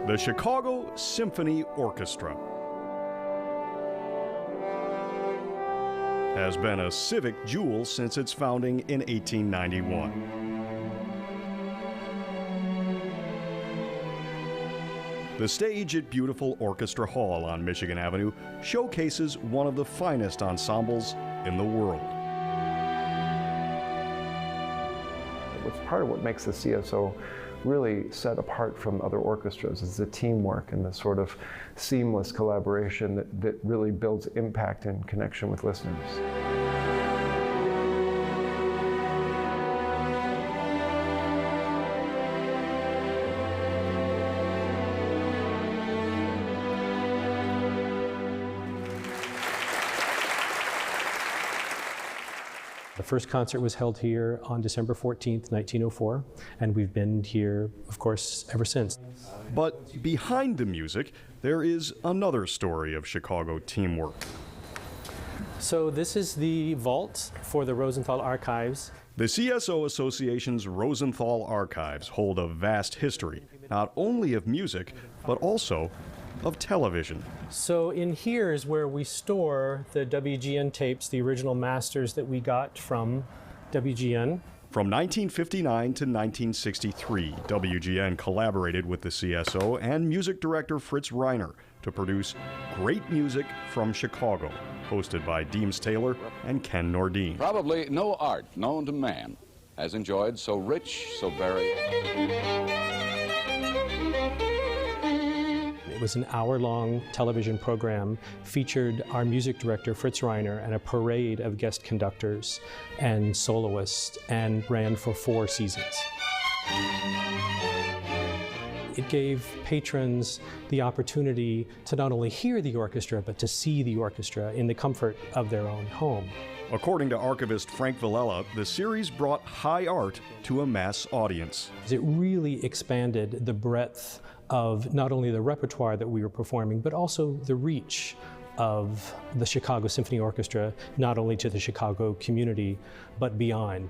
The Chicago Symphony Orchestra has been a civic jewel since its founding in 1891. The stage at beautiful Orchestra Hall on Michigan Avenue showcases one of the finest ensembles in the world. What's part of what makes the CSO really set apart from other orchestras is the teamwork and the sort of seamless collaboration that really builds impact and connection with listeners. The first concert was held here on December 14th, 1904, and we've been here, of course, ever since. But behind the music, there is another story of Chicago teamwork. So this is the vault for the Rosenthal Archives. The CSO Association's Rosenthal Archives hold a vast history, not only of music, but also of television. So in here is where we store the WGN tapes, the original masters that we got from WGN. From 1959 to 1963, WGN collaborated with the CSO and music director Fritz Reiner to produce Great Music from Chicago, hosted by Deems Taylor and Ken Nordine. Probably no art known to man has enjoyed so rich, so varied. It was an hour-long television program, featured our music director, Fritz Reiner, and a parade of guest conductors and soloists, and ran for 4 seasons. It gave patrons the opportunity to not only hear the orchestra, but to see the orchestra in the comfort of their own home. According to archivist Frank Villela, the series brought high art to a mass audience. It really expanded the breadth of not only the repertoire that we were performing, but also the reach of the Chicago Symphony Orchestra, not only to the Chicago community, but beyond.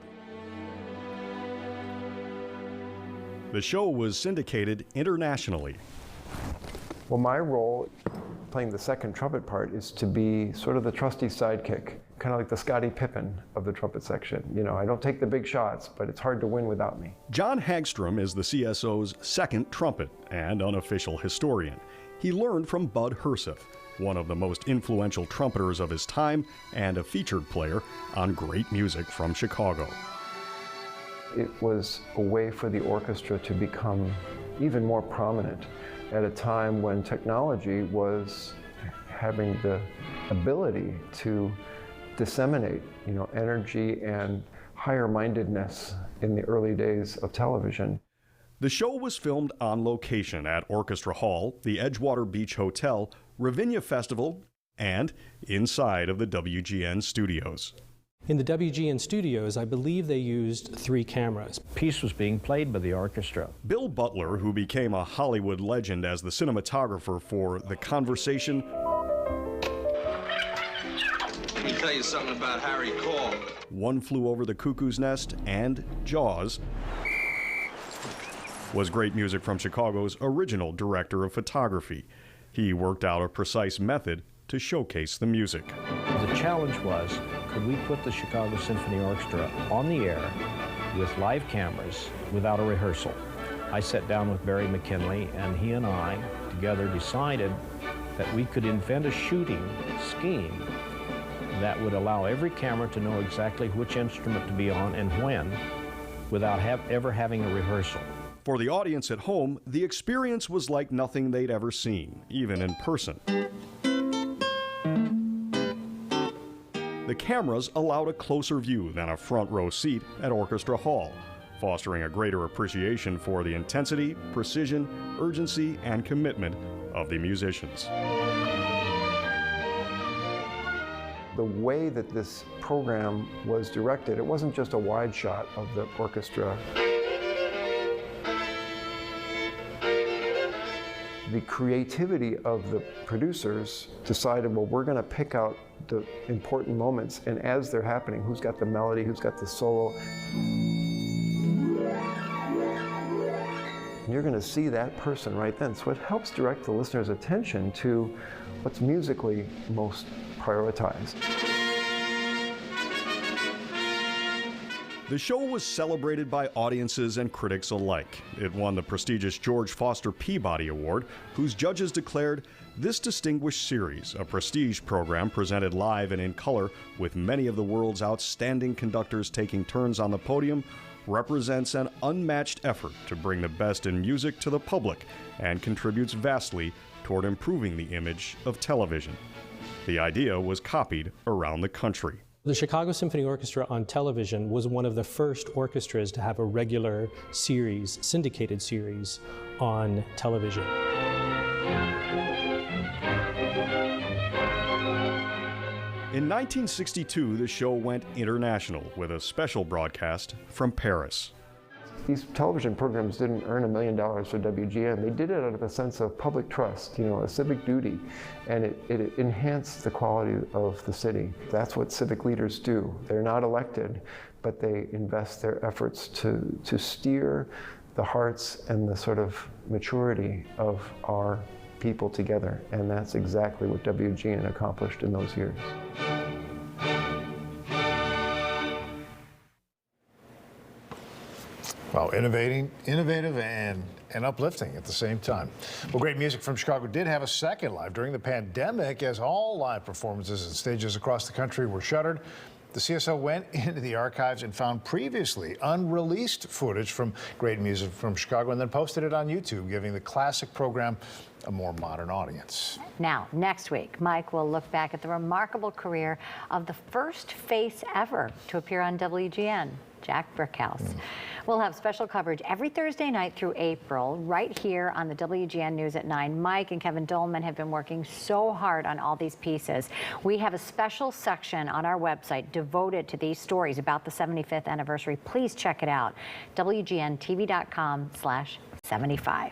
The show was syndicated internationally. Well, my role, playing the second trumpet part, is to be sort of the trusty sidekick, kind of like the Scottie Pippen of the trumpet section. You know, I don't take the big shots, but it's hard to win without me. John Hagstrom is the CSO's second trumpet and unofficial historian. He learned from Bud Herseth, one of the most influential trumpeters of his time and a featured player on Great Music from Chicago. It was a way for the orchestra to become even more prominent at a time when technology was having the ability to disseminate, energy and higher-mindedness in the early days of television. The show was filmed on location at Orchestra Hall, the Edgewater Beach Hotel, Ravinia Festival, and inside of the WGN studios. In the WGN studios, I believe they used 3 cameras. Piece was being played by the orchestra. Bill Butler, who became a Hollywood legend as the cinematographer for The Conversation. Let me tell you something about Harry Cole. One Flew Over the Cuckoo's Nest and Jaws, was Great Music from Chicago's original director of photography. He worked out a precise method to showcase the music. The challenge was, could we put the Chicago Symphony Orchestra on the air with live cameras without a rehearsal? I sat down with Barry McKinley, and he and I together decided that we could invent a shooting scheme that would allow every camera to know exactly which instrument to be on and when, without ever having a rehearsal. For the audience at home, the experience was like nothing they'd ever seen, even in person. The cameras allowed a closer view than a front row seat at Orchestra Hall, fostering a greater appreciation for the intensity, precision, urgency, and commitment of the musicians. The way that this program was directed, it wasn't just a wide shot of the orchestra. The creativity of the producers decided, well, we're going to pick out the important moments, and as they're happening, who's got the melody, who's got the solo. and you're going to see that person right then. So it helps direct the listener's attention to what's musically most prioritized. The show was celebrated by audiences and critics alike. It won the prestigious George Foster Peabody Award, whose judges declared this distinguished series, a prestige program presented live and in color with many of the world's outstanding conductors taking turns on the podium, represents an unmatched effort to bring the best in music to the public and contributes vastly toward improving the image of television. The idea was copied around the country. The Chicago Symphony Orchestra on television was one of the first orchestras to have a regular series, syndicated series, on television. In 1962, the show went international with a special broadcast from Paris. These television programs didn't earn $1 million for WGN. They did it out of a sense of public trust, a civic duty, and it enhanced the quality of the city. That's what civic leaders do. They're not elected, but they invest their efforts to steer the hearts and the sort of maturity of our people together, and that's exactly what WGN accomplished in those years. Well, innovative and uplifting at the same time. Well, Great Music from Chicago did have a second live during the pandemic, as all live performances and stages across the country were shuttered. The CSO went into the archives and found previously unreleased footage from Great Music from Chicago and then posted it on YouTube, giving the classic program a more modern audience. Now, next week, Mike will look back at the remarkable career of the first face ever to appear on WGN, Jack Brickhouse. We'll have special coverage every Thursday night through April, right here on the WGN News at 9. Mike and Kevin Dolman have been working so hard on all these pieces. We have a special section on our website devoted to these stories about the 75th anniversary. Please check it out, WGNTV.com/75.